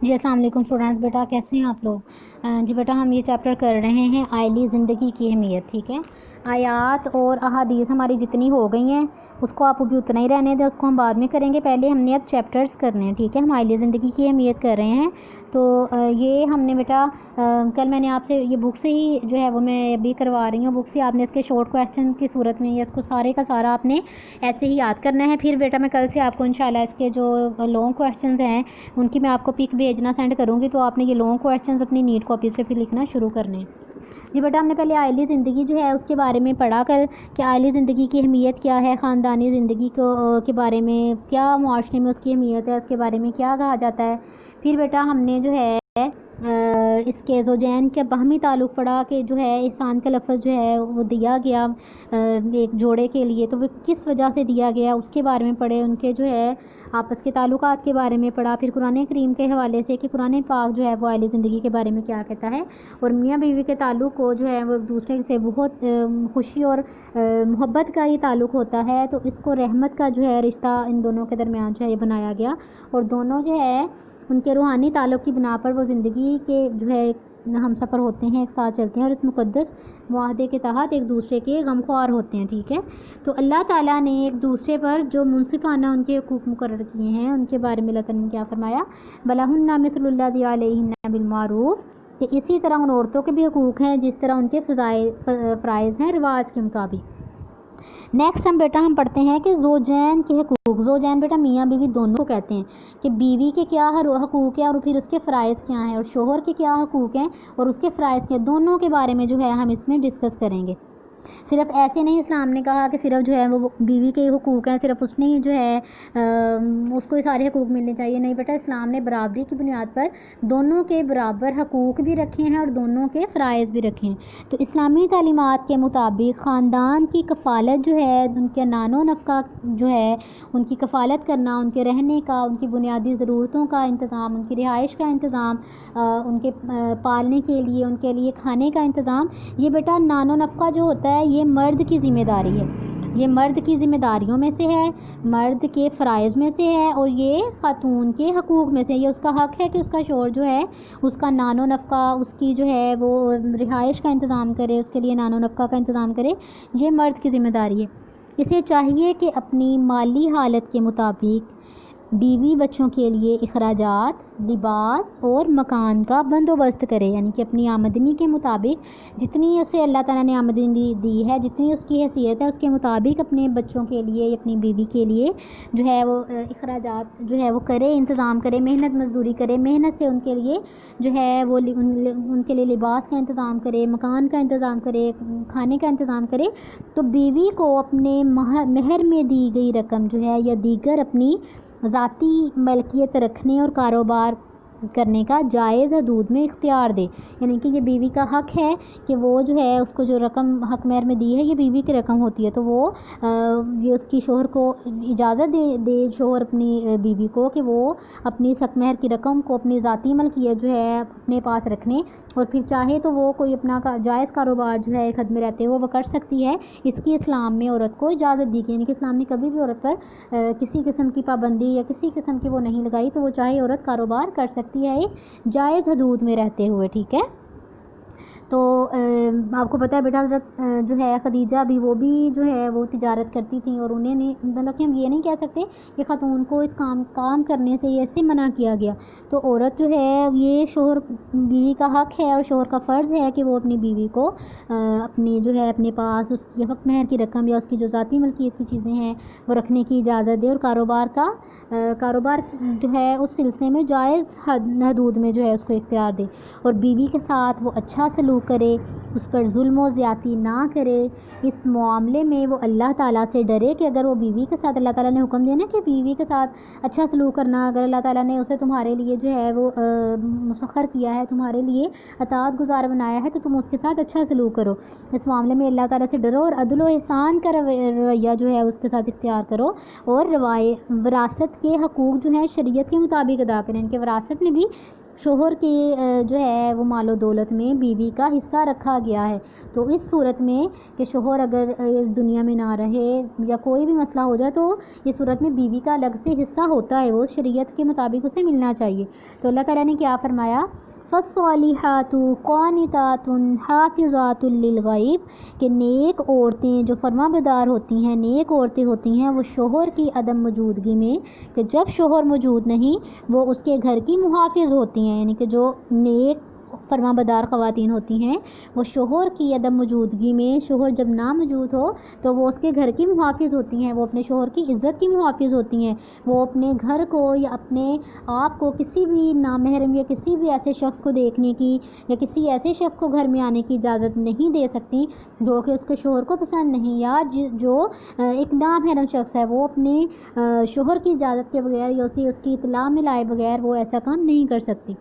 جی السلام علیکم اسٹوڈنٹس، بیٹا کیسے ہیں آپ لوگ؟ جی بیٹا ہم یہ چیپٹر کر رہے ہیں آئلی زندگی کی اہمیت. ٹھیک ہے، آیات اور احادیث ہماری جتنی ہو گئی ہیں اس کو آپ ابھی اتنا ہی رہنے دیں، اس کو ہم بعد میں کریں گے. پہلے ہم نے اب چیپٹرز کرنے ہیں. ٹھیک ہے، ہم آئلی زندگی کی اہمیت کر رہے ہیں. تو یہ ہم نے بیٹا کل میں نے آپ سے یہ بک سے ہی جو ہے وہ میں ابھی کروا رہی ہوں. بک سے آپ نے اس کے شارٹ کویسچن کی صورت میں یا اس کو سارے کا سارا آپ نے ایسے ہی یاد کرنا ہے. پھر بیٹا میں کل سے آپ کو انشاءاللہ اس کے جو لانگ کویسچنز ہیں ان کی میں آپ کو پک بھیجنا سینڈ کروں گی. تو آپ نے یہ لانگ کویسچنز اپنی نیٹ کاپیز پہ پھر لکھنا شروع کرنے ہیں. جی بیٹا ہم نے پہلے آئلی زندگی جو ہے اس کے بارے میں پڑھا کل کہ آئلی زندگی کی اہمیت کیا ہے، خاندانی زندگی کے بارے میں کیا معاشرے میں اس کی اہمیت ہے، اس کے بارے میں کیا کہا جاتا ہے. پھر بیٹا ہم نے جو ہے اس کے زوجین کے باہمی تعلق پڑھا کہ جو ہے احسان کا لفظ جو ہے وہ دیا گیا ایک جوڑے کے لیے، تو وہ کس وجہ سے دیا گیا اس کے بارے میں پڑھے. ان کے جو ہے آپس کے تعلقات کے بارے میں پڑھا. پھر قرآن کریم کے حوالے سے کہ قرآن پاک جو ہے وہ آئلی زندگی کے بارے میں کیا کہتا ہے، اور میاں بیوی کے تعلق کو جو ہے وہ ایک دوسرے سے بہت خوشی اور محبت کا یہ تعلق ہوتا ہے. تو اس کو رحمت کا جو ہے رشتہ ان دونوں کے درمیان جو ہے یہ بنایا گیا، اور دونوں جو ہے ان کے روحانی تعلق کی بنا پر وہ زندگی کے جو ہے ہم سفر ہوتے ہیں، ایک ساتھ چلتے ہیں اور اس مقدس معاہدے کے تحت ایک دوسرے کے غمخوار ہوتے ہیں. ٹھیک ہے، تو اللہ تعالیٰ نے ایک دوسرے پر جو منصفانہ ان کے حقوق مقرر کیے ہیں ان کے بارے میں اللہ تعالیٰ نے کیا فرمایا، بَلَهُنَّ مِثْلُ الَّذِي عَلَيْهِنَّ بِالْمَعْرُوفِ، کہ اسی طرح ان عورتوں کے بھی حقوق ہیں جس طرح ان کے فرائض ہیں رواج کے مطابق. نیکسٹ ہم پڑھتے ہیں کہ زوجین کے حقوق. زوجین بیٹا میاں بیوی دونوں کو کہتے ہیں کہ بیوی کے کیا حقوق ہیں اور پھر اس کے فرائض کیا ہیں، اور شوہر کے کیا حقوق ہیں اور اس کے فرائض کیا، دونوں کے بارے میں جو ہے ہم اس میں ڈسکس کریں گے. صرف ایسے نہیں اسلام نے کہا کہ صرف جو ہے وہ بیوی کے حقوق ہیں صرف اس نے ہی جو ہے اس کو سارے حقوق ملنے چاہیے. نہیں بیٹا، اسلام نے برابری کی بنیاد پر دونوں کے برابر حقوق بھی رکھے ہیں اور دونوں کے فرائض بھی رکھے ہیں. تو اسلامی تعلیمات کے مطابق خاندان کی کفالت جو ہے، ان کے نان و نفقہ جو ہے ان کی کفالت کرنا، ان کے رہنے کا، ان کی بنیادی ضرورتوں کا انتظام، ان کی رہائش کا انتظام، ان کے پالنے کے لیے، ان کے لیے کھانے کا انتظام، یہ بیٹا نان و نفقہ جو ہوتا ہے یہ مرد کی ذمہ داری ہے. یہ مرد کی ذمہ داریوں میں سے ہے، مرد کے فرائض میں سے ہے، اور یہ خاتون کے حقوق میں سے. یہ اس کا حق ہے کہ اس کا شوہر جو ہے اس کا نان و نفقہ، اس کی جو ہے وہ رہائش کا انتظام کرے، اس کے لیے نان و نفقہ کا انتظام کرے. یہ مرد کی ذمہ داری ہے. اسے چاہیے کہ اپنی مالی حالت کے مطابق بیوی بچوں کے لیے اخراجات، لباس اور مکان کا بندوبست کرے. یعنی کہ اپنی آمدنی کے مطابق جتنی اسے اللہ تعالیٰ نے آمدنی دی ہے، جتنی اس کی حیثیت ہے اس کے مطابق اپنے بچوں کے لیے، اپنی بیوی کے لیے جو ہے وہ اخراجات جو ہے وہ کرے، انتظام کرے، محنت مزدوری کرے، محنت سے ان کے لیے جو ہے وہ ان کے لیے لباس کا انتظام کرے، مکان کا انتظام کرے، کھانے کا انتظام کرے. تو بیوی کو اپنے مہر میں دی گئی رقم جو ہے یا دیگر اپنی ذاتی ملکیت رکھنے اور کاروبار کرنے کا جائز حدود میں اختیار دے. یعنی کہ یہ بیوی کا حق ہے کہ وہ جو ہے اس کو جو رقم حق مہر میں دی ہے یہ بیوی کی رقم ہوتی ہے، تو وہ یہ اس کی شوہر کو اجازت دے شوہر اپنی بیوی کو کہ وہ اپنی حق مہر کی رقم کو اپنی ذاتی ملکیت جو ہے اپنے پاس رکھنے، اور پھر چاہے تو وہ کوئی اپنا جائز کاروبار جو ہے خد میں رہتے ہوئے وہ کر سکتی ہے. اس کی اسلام میں عورت کو اجازت دی گئی. یعنی کہ اسلام نے کبھی بھی عورت پر کسی قسم کی پابندی یا کسی قسم کی وہ نہیں لگائی، تو وہ چاہے عورت کاروبار کر سکتی ہے جائز حدود میں رہتے ہوئے. ٹھیک ہے، تو آپ کو پتہ ہے بیٹا حضرت جو ہے خدیجہ بھی وہ بھی جو ہے وہ تجارت کرتی تھیں، اور انہیں نے مطلب کہ ہم یہ نہیں کہہ سکتے کہ خاتون کو اس کام کرنے سے ایسے منع کیا گیا. تو عورت جو ہے یہ شوہر بیوی کا حق ہے اور شوہر کا فرض ہے کہ وہ اپنی بیوی کو اپنی جو ہے اپنے پاس اس کی حق مہر کی رقم یا اس کی جو ذاتی ملکیت کی چیزیں ہیں وہ رکھنے کی اجازت دے، اور کاروبار جو ہے اس سلسلے میں جائز حدود میں جو ہے اس کو اختیار دے، اور بیوی کے ساتھ وہ اچھا سلوک کرے، اس پر ظلم و زیادتی نہ کرے. اس معاملے میں وہ اللہ تعالیٰ سے ڈرے کہ اگر وہ بیوی کے ساتھ اللہ تعالیٰ نے حکم دیا نا کہ بیوی کے ساتھ اچھا سلوک کرنا، اگر اللہ تعالیٰ نے اسے تمہارے لیے جو ہے وہ مسخر کیا ہے، تمہارے لیے اطاعت گزار بنایا ہے، تو تم اس کے ساتھ اچھا سلوک کرو. اس معاملے میں اللہ تعالیٰ سے ڈرو اور عدل و احسان کا رویہ جو ہے اس کے ساتھ اختیار کرو، اور وراثت کے حقوق جو ہیں شریعت کے مطابق ادا کریں. ان کے وراثت میں بھی شوہر کی جو ہے وہ مال و دولت میں بیوی کا حصہ رکھا گیا ہے۔ تو اس صورت میں کہ شوہر اگر اس دنیا میں نہ رہے یا کوئی بھی مسئلہ ہو جائے تو اس صورت میں بیوی کا الگ سے حصہ ہوتا ہے، وہ شریعت کے مطابق اسے ملنا چاہیے۔ تو اللہ تعالیٰ نے کیا فرمایا، فالصالحات قانتات حافظات للغیب، کہ نیک عورتیں جو فرما بردار ہوتی ہیں، نیک عورتیں ہوتی ہیں وہ شوہر کی عدم موجودگی میں، کہ جب شوہر موجود نہیں وہ اس کے گھر کی محافظ ہوتی ہیں، یعنی کہ جو نیک فرما بردار خواتین ہوتی ہیں وہ شوہر کی عدم موجودگی میں، شوہر جب نہ موجود ہو تو وہ اس کے گھر کی محافظ ہوتی ہیں، وہ اپنے شوہر کی عزت کی محافظ ہوتی ہیں، وہ اپنے گھر کو یا اپنے آپ کو کسی بھی نامحرم یا کسی بھی ایسے شخص کو دیکھنے کی یا کسی ایسے شخص کو گھر میں آنے کی اجازت نہیں دے سکتی جو کہ اس کے شوہر کو پسند نہیں، یا جو ایک نامحرم شخص ہے وہ اپنے شوہر کی اجازت کے بغیر یا اس کی اطلاع میں لائے بغیر وہ ایسا کام نہیں کر سکتی۔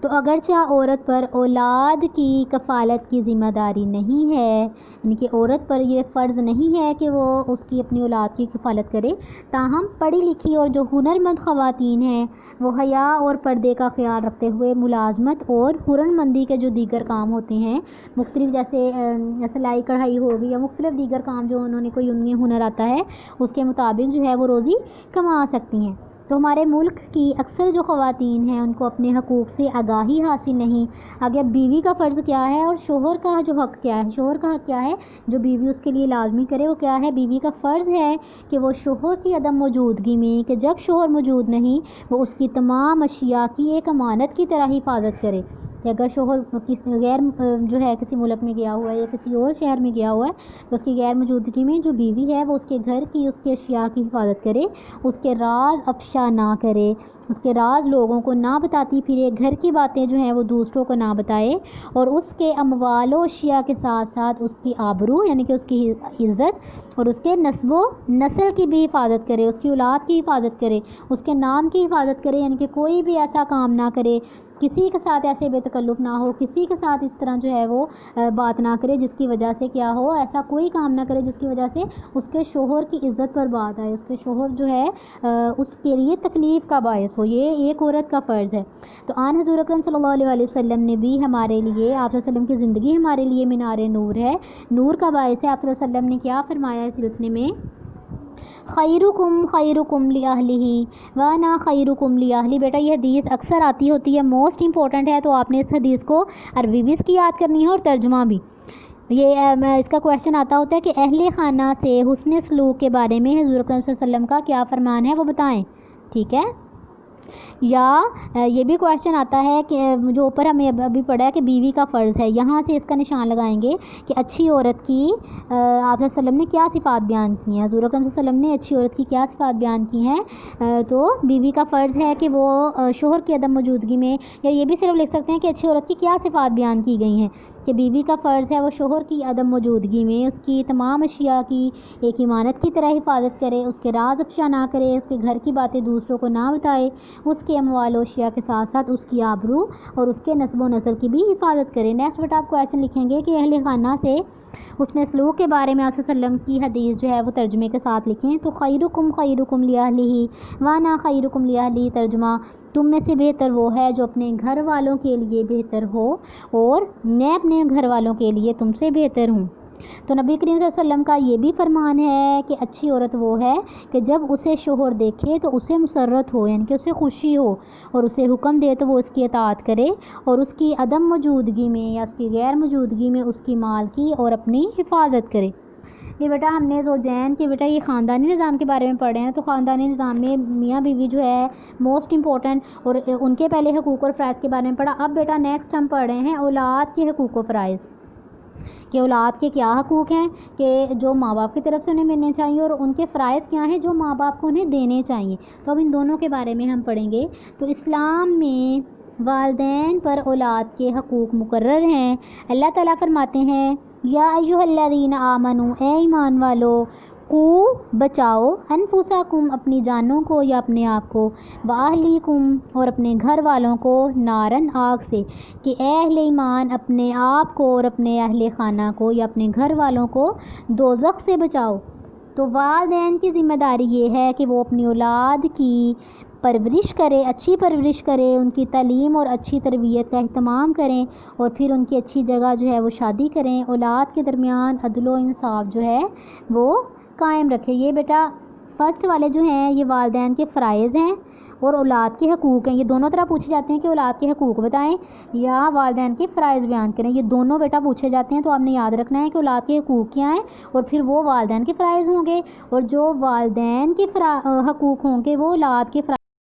تو اگرچہ عورت پر اولاد کی کفالت کی ذمہ داری نہیں ہے، یعنی کہ عورت پر یہ فرض نہیں ہے کہ وہ اس کی اپنی اولاد کی کفالت کرے، تاہم پڑھی لکھی اور جو ہنرمند خواتین ہیں وہ حیا اور پردے کا خیال رکھتے ہوئے ملازمت اور ہنرمندی کے جو دیگر کام ہوتے ہیں مختلف، جیسے سلائی کڑھائی ہوگی یا مختلف دیگر کام جو انہوں نے کوئی ان میں ہنر آتا ہے اس کے مطابق جو ہے وہ روزی کما سکتی ہیں۔ تو ہمارے ملک کی اکثر جو خواتین ہیں ان کو اپنے حقوق سے آگاہی حاصل نہیں۔ آگے بیوی کا فرض کیا ہے اور شوہر کا جو حق کیا ہے، شوہر کا حق کیا ہے جو بیوی اس کے لیے لازمی کرے وہ کیا ہے۔ بیوی کا فرض ہے کہ وہ شوہر کی عدم موجودگی میں، کہ جب شوہر موجود نہیں وہ اس کی تمام اشیاء کی ایک امانت کی طرح حفاظت کرے، کہ اگر شوہر کسی غیر جو ہے کسی ملک میں گیا ہوا ہے یا کسی اور شہر میں گیا ہوا ہے تو اس کی غیر موجودگی میں جو بیوی ہے وہ اس کے گھر کی، اس کی اشیاء کی حفاظت کرے، اس کے راز افشا نہ کرے، اس کے راز لوگوں کو نہ بتاتی پھرے، گھر کی باتیں جو ہیں وہ دوسروں کو نہ بتائے، اور اس کے اموال و اشیاء کے ساتھ ساتھ اس کی آبرو یعنی کہ اس کی عزت اور اس کے نسب و نسل کی بھی حفاظت کرے، اس کی اولاد کی حفاظت کرے، اس کے نام کی حفاظت کرے، یعنی کہ کوئی بھی ایسا کام نہ کرے، کسی کے ساتھ ایسے بے تکلف نہ ہو، کسی کے ساتھ اس طرح جو ہے وہ بات نہ کرے جس کی وجہ سے کیا ہو، ایسا کوئی کام نہ کرے جس کی وجہ سے اس کے شوہر کی عزت پر بات آئے، اس کے شوہر جو ہے اس کے لیے تکلیف کا باعث ہو۔ یہ ایک عورت کا فرض ہے۔ تو آن حضور اکرم صلی اللہ علیہ وسلم نے بھی ہمارے لیے، آپ صلی اللہ علیہ وسلم کی زندگی ہمارے لیے مینار نور ہے، نور کا باعث ہے۔ آپ صلی اللہ علیہ وسلم نے کیا فرمایا اس سلسلے میں، خیرکم خیرکم لأہلہ وانا خیرکم لأہلی۔ بیٹا یہ حدیث اکثر آتی ہوتی ہے، موسٹ امپورٹنٹ ہے، تو آپ نے اس حدیث کو عربی بھی اس کی یاد کرنی ہے اور ترجمہ بھی۔ یہ اس کا کویشچن آتا ہوتا ہے کہ اہل خانہ سے حسن سلوک کے بارے میں حضور اکرم صلی اللہ علیہ وسلم کا کیا فرمان ہے وہ بتائیں، ٹھیک ہے۔ یا یہ بھی کویشچن آتا ہے کہ جو اوپر ہمیں ابھی پڑھا ہے کہ بیوی کا فرض ہے، یہاں سے اس کا نشان لگائیں گے کہ اچھی عورت کی آپ صلی اللہ علیہ وسلم نے کیا صفات بیان کی ہیں، حضور اکرم صلی اللہ علیہ وسلم نے اچھی عورت کی کیا صفات بیان کی ہیں۔ تو بیوی کا فرض ہے کہ وہ شوہر کی عدم موجودگی میں، یا یہ بھی صرف لکھ سکتے ہیں کہ اچھی عورت کی کیا صفات بیان کی گئی ہیں، کہ بیوی کا فرض ہے وہ شوہر کی عدم موجودگی میں اس کی تمام اشیاء کی ایک امانت کی طرح حفاظت کرے، اس کے راز افشا نہ کرے، اس کے گھر کی باتیں دوسروں کو نہ بتائے، اس کے اموال و اشیاء کے ساتھ ساتھ اس کی آبرو اور اس کے نسب و نسل کی بھی حفاظت کرے۔ نیکسٹ بیٹا آپ کویشچن لکھیں گے کہ اہل خانہ سے حسن سلوک کے بارے میں آپ صلی اللہ علیہ وسلم کی حدیث جو ہے وہ ترجمے کے ساتھ لکھیں۔ تو خیرکم خیرکم لأہلہ وانا خیرکم لأہلی، ترجمہ تم میں سے بہتر وہ ہے جو اپنے گھر والوں کے لیے بہتر ہو اور میں اپنے گھر والوں کے لیے تم سے بہتر ہوں۔ تو نبی کریم صلی اللہ علیہ وسلم کا یہ بھی فرمان ہے کہ اچھی عورت وہ ہے کہ جب اسے شوہر دیکھے تو اسے مسرت ہو، یعنی کہ اسے خوشی ہو، اور اسے حکم دے تو وہ اس کی اطاعت کرے، اور اس کی عدم موجودگی میں یا اس کی غیر موجودگی میں اس کی مال کی اور اپنی حفاظت کرے۔ یہ بیٹا ہم نے زوجین کے بیٹا یہ خاندانی نظام کے بارے میں پڑھے ہیں، تو خاندانی نظام میں میاں بیوی جو ہے موسٹ امپورٹنٹ، اور ان کے پہلے حقوق اور فرائض کے بارے میں پڑھا۔ اب بیٹا نیکسٹ ہم پڑھ رہے ہیں اولاد کے حقوق و فرائض، کہ اولاد کے کیا حقوق ہیں کہ جو ماں باپ کی طرف سے انہیں ملنے چاہیے، اور ان کے فرائض کیا ہیں جو ماں باپ کو انہیں دینے چاہیے۔ تو اب ان دونوں کے بارے میں ہم پڑھیں گے۔ تو اسلام میں والدین پر اولاد کے حقوق مقرر ہیں۔ اللہ تعالیٰ فرماتے ہیں یا ایھا الذین آمنو، اے ایمان والو، قو بچاؤ، انفسکم اپنی جانوں کو یا اپنے آپ کو، واہلیکم اور اپنے گھر والوں کو، نارن آگ سے، کہ اے اہل ایمان اپنے آپ کو اور اپنے اہل خانہ کو یا اپنے گھر والوں کو دوزخ سے بچاؤ۔ تو والدین کی ذمہ داری یہ ہے کہ وہ اپنی اولاد کی پرورش کرے، اچھی پرورش کرے، ان کی تعلیم اور اچھی تربیت کا اہتمام کریں، اور پھر ان کی اچھی جگہ جو ہے وہ شادی کریں، اولاد کے درمیان عدل و انصاف جو ہے وہ قائم رکھے۔ یہ بیٹا فرسٹ والے جو ہیں یہ والدین کے فرائض ہیں اور اولاد کے حقوق ہیں، یہ دونوں طرح پوچھے جاتے ہیں کہ اولاد کے حقوق بتائیں یا والدین کے فرائض بیان کریں، یہ دونوں بیٹا پوچھے جاتے ہیں۔ تو آپ نے یاد رکھنا ہے کہ اولاد کے حقوق کیا ہیں اور پھر وہ والدین کے فرائض ہوں گے، اور جو والدین کے حقوق ہوں گے وہ اولاد کے فرائض